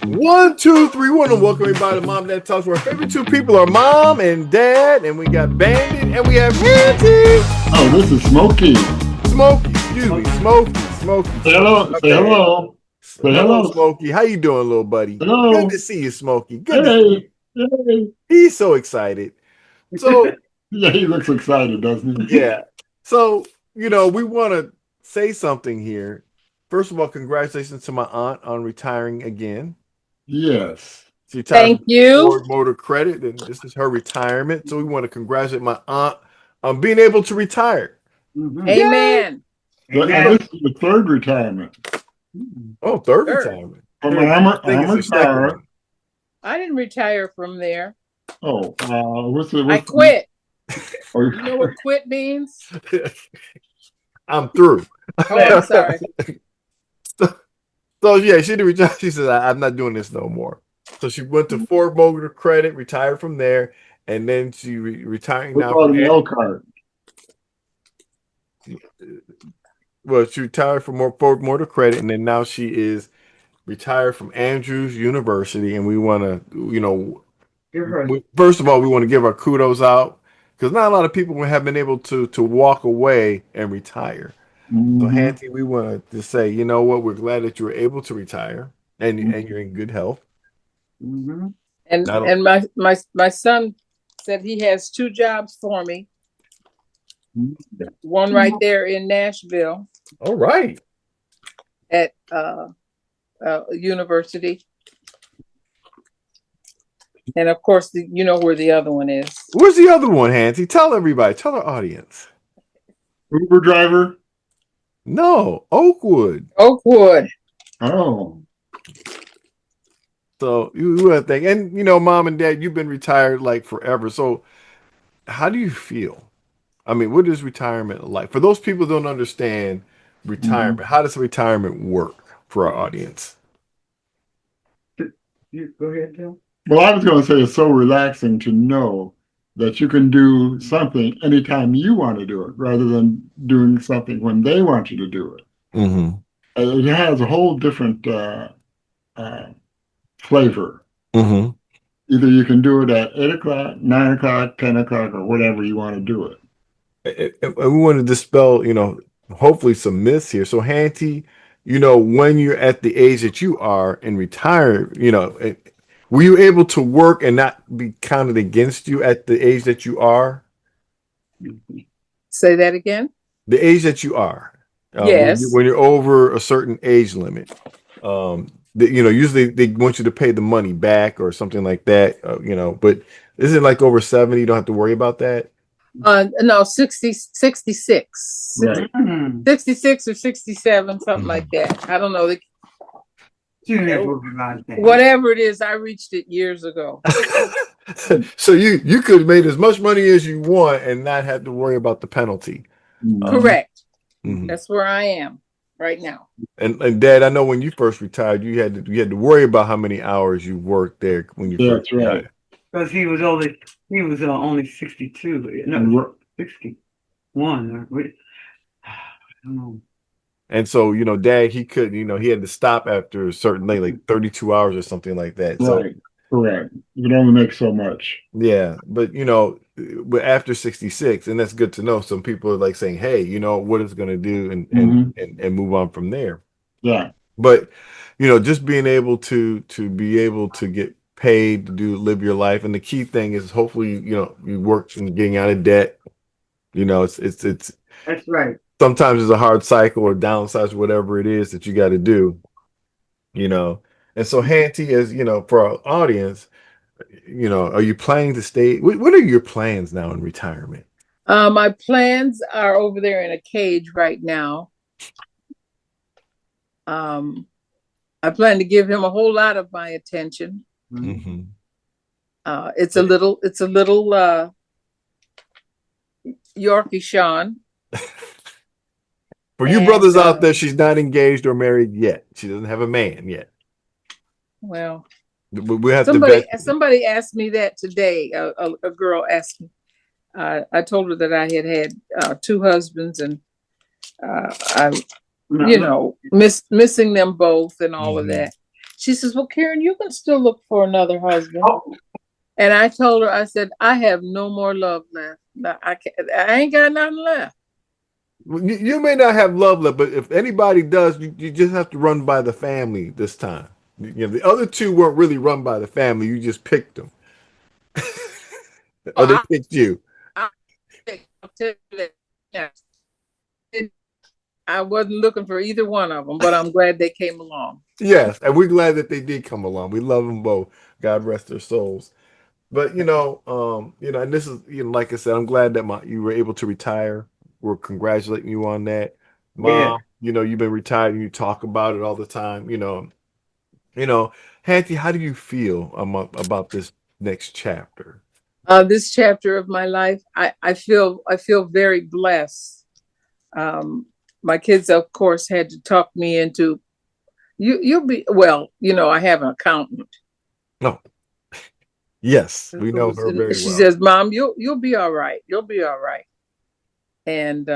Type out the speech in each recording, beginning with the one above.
One, two, three, one, and welcome everybody to Mom and Dad Talks. Where our favorite two people are Mom and Dad, and we got Bandit, and we have Hantie. Oh, this is Smokey. Smokey, excuse me, Smokey. Say hello. Say hello. Say Hello, hello. Smokey. How you doing, little buddy? Good to Hello. see you, Smokey. Good to see Hey. you. Hey. He's so excited. So Yeah, he looks excited, doesn't he? yeah. So we want to say something here. First of all, congratulations to my aunt on retiring again. Yes. She retired Thank from you. Ford Motor Credit, and this is her retirement. So we want to congratulate my aunt on being able to retire. Mm-hmm. Amen. And this is the third retirement. Oh, third Third. retirement. From I think it's the second Armored one. I didn't retire from there. Oh, I quit. Oh, You know what quit means? I'm through. Oh, I'm sorry. So yeah, she didn't retire. She said, "I'm not doing this no more." So she went to Ford Motor Credit, retired from there, and then she retiring we now call from it an L card. well, she retired from Ford Motor Credit, and then now she is retired from Andrews University, and we want to, first of all, we want to give our kudos out because not a lot of people have been able to walk away and retire. So, Mm-hmm. Hantie, we want to say, you know what, we're glad that you were able to retire and Mm-hmm. and you're in good health. Mm-hmm. And my son said he has two jobs for me. One right there in Nashville All right. at university. And of course, you know where the other one is. Where's the other one, Hantie? Tell everybody. Tell our audience. Uber driver. No, Oakwood. Oakwood. Oh. So you would think, and Mom and Dad, you've been retired like forever. So how do you feel? I mean, what is retirement like? For those people who don't understand retirement, how does retirement work for our audience? You go ahead, Bill. Well, I was going to say it's so relaxing to know that you can do something anytime you want to do it rather than doing something when they want you to do it. Mm-hmm. It has a whole different flavor. Mm-hmm. Either you can do it at 8 o'clock, 9 o'clock, 10 o'clock, or whatever you want to do it. And we want to dispel, hopefully some myths here. So, Hantie, when you're at the age that you are and retire, were you able to work and not be counted against you at the age that you are? Say that again. The age that you are. Yes. When you're over a certain age limit, usually they want you to pay the money back or something like that, but isn't it like over 70? You don't have to worry about that. No, 66. Right. 66 or 67, something like that. I don't know. That. Whatever it is, I reached it years ago. So you could have made as much money as you want and not have to worry about the penalty. Correct. Mm-hmm. That's where I am right now. And Dad, I know when you first retired, you had to worry about how many hours you worked there when you first retired. Right. Because he was only 62. No, 61. I don't know. And so, Dad, he couldn't, he had to stop after a certain late, like 32 hours or something like that. So, right. Correct. You can only make so much. Yeah. But, but after 66, and that's good to know, some people are like saying, hey, what it's going to do and move on from there. Yeah. But, just being able to be able to get paid to live your life. And the key thing is hopefully, you work in getting out of debt. It's That's right. Sometimes it's a hard cycle or downsize, whatever it is that you got to do, And so, Hantie, as for our audience, are you planning to stay? What are your plans now in retirement? My plans are over there in a cage right now. I plan to give him a whole lot of my attention. Mm-hmm. It's a little Yorkie Sean. For you brothers out there, she's not engaged or married yet. She doesn't have a man yet. Well, we have somebody asked me that today. A girl asked me. I told her that I had two husbands, and I'm, missing them both and all of that. She says, well, Karen, you can still look for another husband. Oh, And I told her, I said, I have no more love left. No, I ain't got nothing left. You may not have love left, but if anybody does, you just have to run by the family this time. The other two weren't really run by the family. You just picked them, or they Oh, picked you. I'll tell you that. Yeah. I wasn't looking for either one of them, but I'm glad they came along. Yes, and we're glad that they did come along. We love them both. God rest their souls. But and this is like I said, I'm glad that you were able to retire. We're congratulating you on that, yeah. Mom. You've been retired and you talk about it all the time. Hantie, how do you feel about this next chapter? This chapter of my life, I feel very blessed. My kids, of course, had to talk me into you'll be well. I have an accountant. No, yes, we know her very She well. says, "Mom, you'll be all right. You'll be all right." And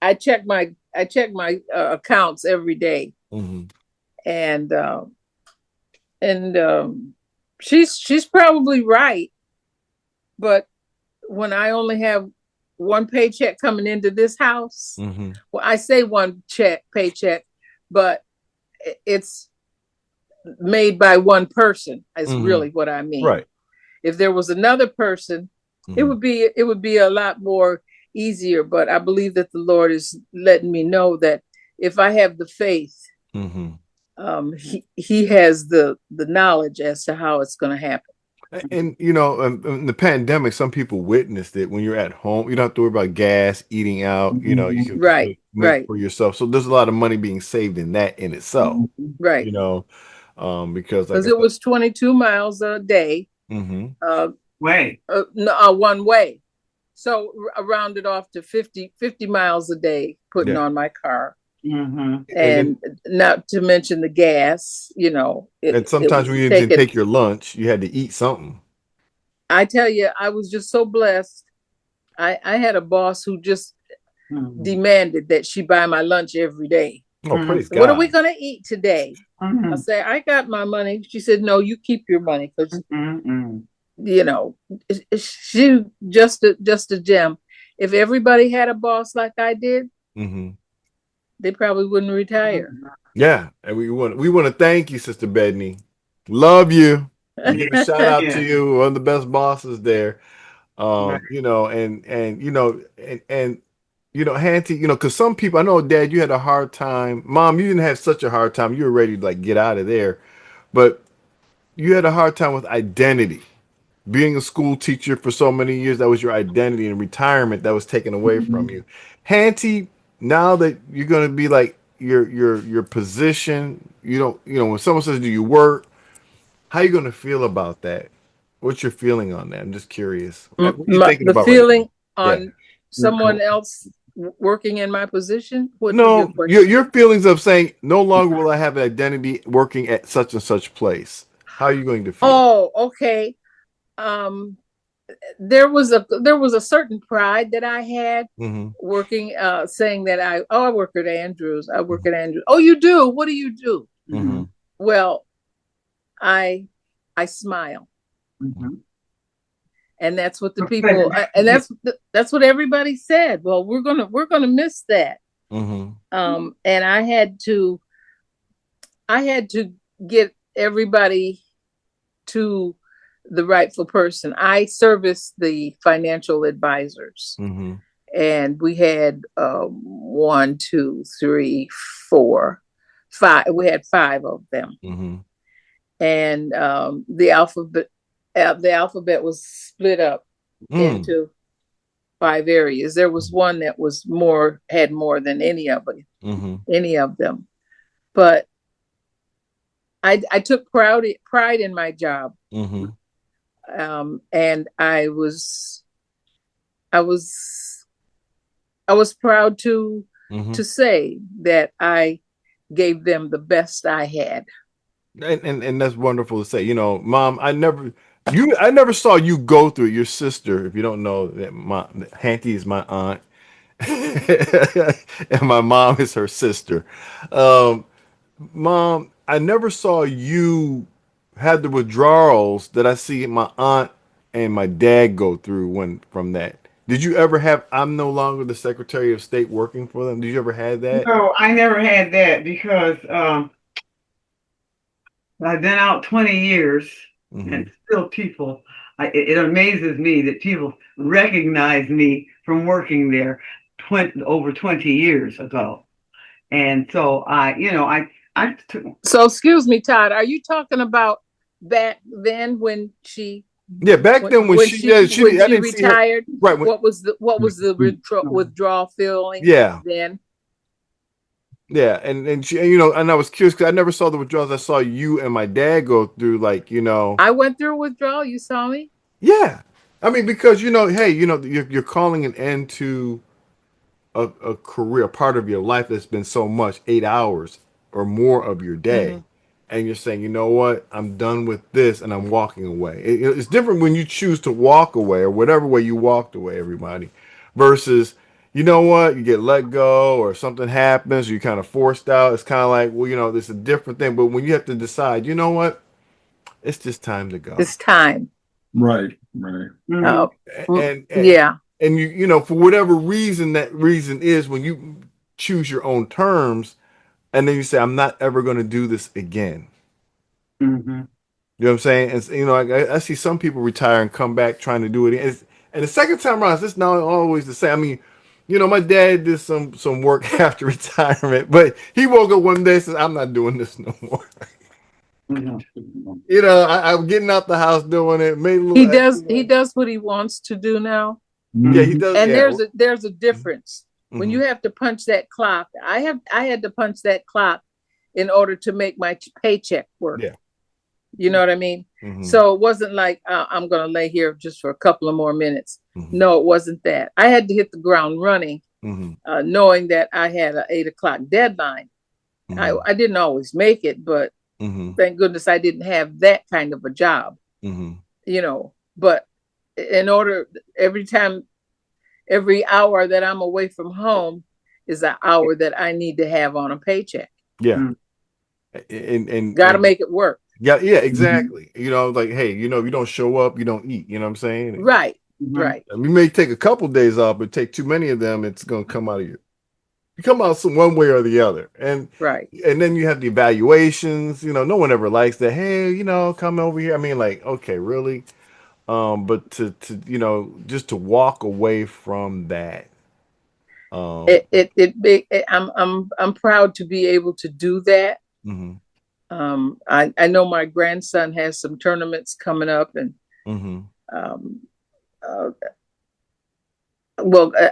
I check my accounts every day, Hmm. and she's probably right. But when I only have one paycheck coming into this house, Hmm. well, I say one paycheck, but it's made by one person. Is Hmm. really what I mean. Right. If there was another person, it Hmm. would be a lot more easier. But I believe that the Lord is letting me know that if I have the faith, Hmm. he has the knowledge as to how it's going to happen. And in the pandemic, some people witnessed it. When you're at home, you don't have to worry about gas, eating out. You can just Right, make right, for yourself. So there's a lot of money being saved in that in itself. right. You know, because like Because I it said, was 22 miles a day, hmm uh, Way. one way. So I rounded off to 50 miles a day putting yeah, on my car. Mm-hmm. and then And not to mention the gas, and it sometimes was when you didn't taken. take your lunch, you had to eat something. I tell you, I was just so blessed. I had a boss who just Mm-hmm. demanded that she buy my lunch every day. Oh, praise What are we God! going to eat today? I Mm-hmm. say, I got my money. She said, no, you keep your money because, Mm-hmm. you know, she just a gem. If everybody had a boss like I did, Hmm. they probably wouldn't retire. Yeah, and we want to thank you, Sister Bedney. Love you. We give a shout out to Yeah. you. One of the best bosses there. Right. Hantie, because some people, I know, Dad, you had a hard time. Mom, you didn't have such a hard time. You were ready to like get out of there, but you had a hard time with identity. Being a school teacher for so many years, that was your identity, and retirement that was taken away from Mm-hmm. you. Hantie, now that you're going to be like your position, when someone says, "Do you work?" How you going to feel about that? What's your feeling on that? I'm just curious. What are you thinking The about right now? feeling Yeah. on someone else working in my position. What was your No, your question? your feelings of saying no longer will I have an identity working at such and such place. How are you going to feel? Oh, okay. Um, there was a certain pride that I had Hmm. working, saying that I work at Andrews. I work at Andrews. Oh, you do? What do you do? Hmm. Well, I I smile, Mm-hmm. and that's what the Okay. people, and that's what everybody said. Well, we're gonna miss that. Hmm. And I had to get everybody to the rightful person. I serviced the financial advisors, Hmm. and we had one, two, three, four, five. We had five of them, Hmm. and the alphabet was split up Mm. into five areas. There was one that was had more than Hmm. any of them, but I took pride in my job, Hmm. and I was I was proud Hmm. to say that I gave them the best I had. And that's wonderful to say. Mom, I never saw you go through it. Your sister, if you don't know that, my Hantie is my aunt, and my mom is her sister. Um, Mom, I never saw you have the withdrawals that I see my aunt and my dad go through when from that. Did you ever have I'm no longer the Secretary of State working for them? Did you ever have that? No, I never had that because I've been out 20 years Hmm. and still people, it amazes me that people recognize me from working there over 20 years ago. And so I took, So excuse me, Todd, are you talking about back then when she Yeah, back then when she yeah, when I she didn't see her retired? right when What was the withdrawal feeling yeah. then? Yeah, and she and, and I was curious because I never saw the withdrawals. I saw you and my dad go through like, I went through withdrawal. You saw me? yeah. I mean, because hey, you're calling an end to a career, a part of your life that's been so much, 8 hours or more of your day, Hmm. and you're saying, you know what, I'm done with this, and I'm walking away. It's different when you choose to walk away or whatever way you walked away, everybody, versus, you know what, you get let go or something happens, or you're kind of forced out. It's kind of like, well, this is a different thing. But when you have to decide, you know what, it's just time to go. It's time. Right, right. Uh, mhm, And yeah. and for whatever reason that reason is, when you choose your own terms and then you say, I'm not ever going to do this again. mhm, You know what I'm saying? And I see some people retire and come back trying to do it. And the second time around, it's not always the same. I mean, my dad did some work after retirement, but he woke up one day and said, I'm not doing this no more. mhm. I'm getting out the house doing it, made a little extra He money. does what he wants to do now. Yeah, he Mhm. does. And Yeah. there's a difference. When Hmm. you have to punch that clock, I had to punch that clock in order to make my paycheck work. Yeah. You know what I mean? Hmm. So it wasn't like I'm going to lay here just for a couple of more minutes. Hmm. No, it wasn't that. I had to hit the ground running, Hmm. knowing that I had an 8 o'clock deadline. Hmm. I didn't always make it, but Hmm. thank goodness I didn't have that kind of a job, Hmm. But in order, every hour that I'm away from home is an hour that I need to have on a paycheck. Yeah. Mm. Got to And make it work. yeah, Mhm. exactly. Like, hey, if you don't show up, you don't eat. You know what I'm saying? Right, Mhm. right, We may take a couple days off, but take too many of them, it's gonna come out of you come out some one way or the other. right. And then you have the evaluations, no one ever likes that. Hey, come over here. I mean, like, okay, really? But to just to walk away from that. Um, I'm proud to be able to do that. mhm, I know my grandson has some tournaments coming up, and mhm. um, uh,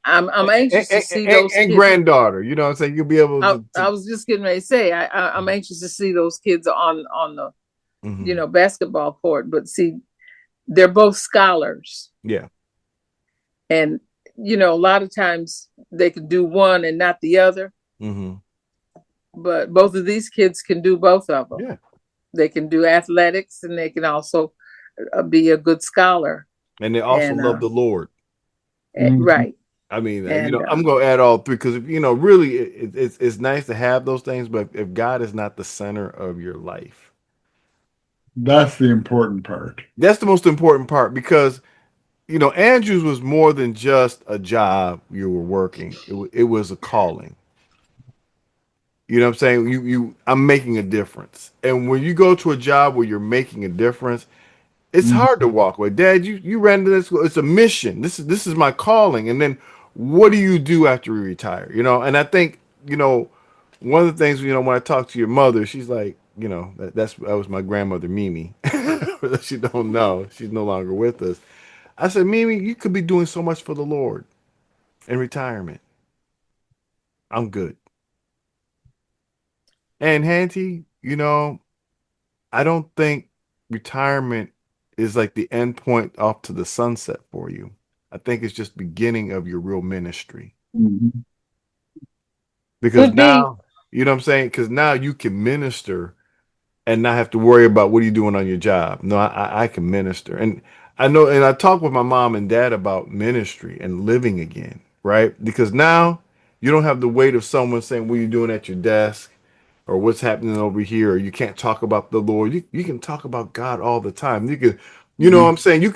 I'm anxious to see those And kids. granddaughter, what I'm saying? You'll be able I was just getting ready to say I'm anxious to see those kids on the mhm. basketball court. But see, they're both scholars, Yeah. and a lot of times they can do one and not the other. Hmm. But both of these kids can do both of them. Yeah. They can do athletics, and they can also be a good scholar. And they also And love the Lord. Mhm. right, I mean, and I'm going to add all three because really, it's nice to have those things, but if God is not the center of your life, That's the important part. that's the most important part because Andrews was more than just a job you were working. It was a calling. You know what I'm saying? I'm making a difference. And when you go to a job where you're making a difference, it's hard to Mhm. walk away. Dad, you ran to this. It's a mission. This is my calling. And then what do you do after you retire? And I think, one of the things, when I talk to your mother, she's like, that was my grandmother Mimi. For those you don't know, she's no longer with us. I said, Mimi, you could be doing so much for the Lord in retirement. I'm good. And Hantie, I don't think retirement is like the end point off to the sunset for you. I think it's just beginning of your real ministry. Mhm. Because could be. now, you know what I'm saying? Because now you can minister and not have to worry about what are you doing on your job. No, I can minister. And I know, and I talk with my mom and dad about ministry and living again. right? Because now you don't have the weight of someone saying, what are you doing at your desk? Or what's happening over here? Or you can't talk about the Lord. You can talk about God all the time. You can, you know what I'm saying? You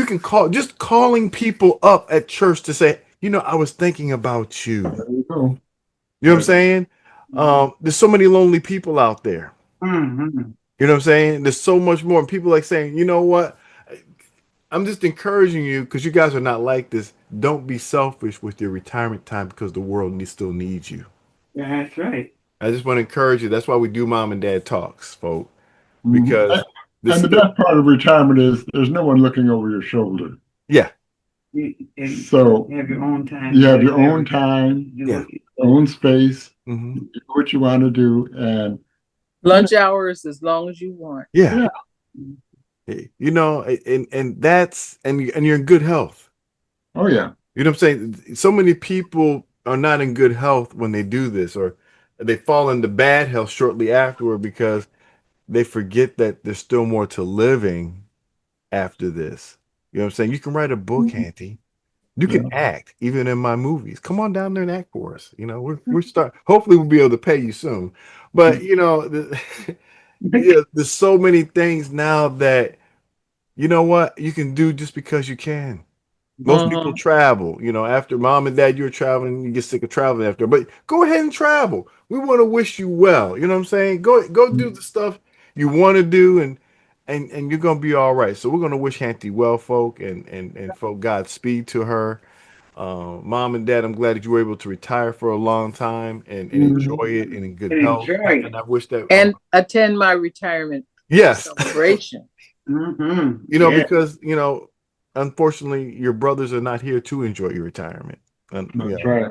can call, just calling people up at church to say, I was thinking about you. There you go. You know what I'm saying? There's so many lonely people out there. Mm-hmm. You know what I'm saying? There's so much more. And people like saying, you know what? I'm just encouraging you because you guys are not like this. Don't be selfish with your retirement time because the world still needs you. That's right. I just want to encourage you. That's why we do mom and dad talks, folks, Mhm. because And this the is, best part of retirement is there's no one looking over your shoulder. yeah, And So you have your own time. you to have do your own whatever time, you yeah. do. your own space, Hmm. do what you want to do, and Lunch hours as long as you want. Yeah. yeah, And that's and you're in good health. oh yeah, You know what I'm saying? So many people are not in good health when they do this, or they fall into bad health shortly afterward because they forget that there's still more to living after this. You know what I'm saying? You can write a book, Hantie. You can yeah. act, even in my movies. Come on down there and act for us. We're start. Hopefully, we'll be able to pay you soon. But there's so many things now that you can do just because you can. Most people Uh-huh. travel. After mom and dad, you're traveling. You get sick of traveling after. But go ahead and travel. We want to wish you well. You know what I'm saying? Go do the stuff you want to do, and you're gonna be all right. So we're gonna wish Hantie well, folk, and folk Godspeed to her. Mom and dad, I'm glad that you were able to retire for a long time and enjoy Mhm. it and in good And health. enjoy it. And I wish that, And attend my retirement yes, celebration. Mm-hmm. Yeah. because, unfortunately, your brothers are not here to enjoy your retirement. And, That's right.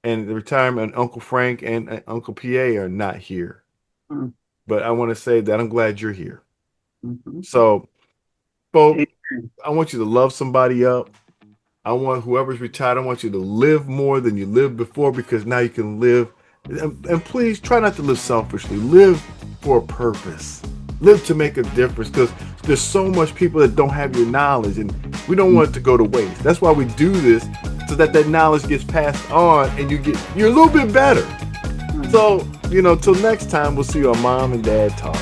and the retirement, Uncle Frank and Uncle PA are not here. But I want to say that I'm glad you're here. Mm-hmm. So, folks, I want you to love somebody up. I want whoever's retired, I want you to live more than you lived before because now you can live. And please try not to live selfishly. Live for a purpose. Live to make a difference because there's so much people that don't have your knowledge and we don't want it to go to waste. That's why we do this so that knowledge gets passed on and you're a little bit better. So, till next time, we'll see you on Mom and Dad Talk.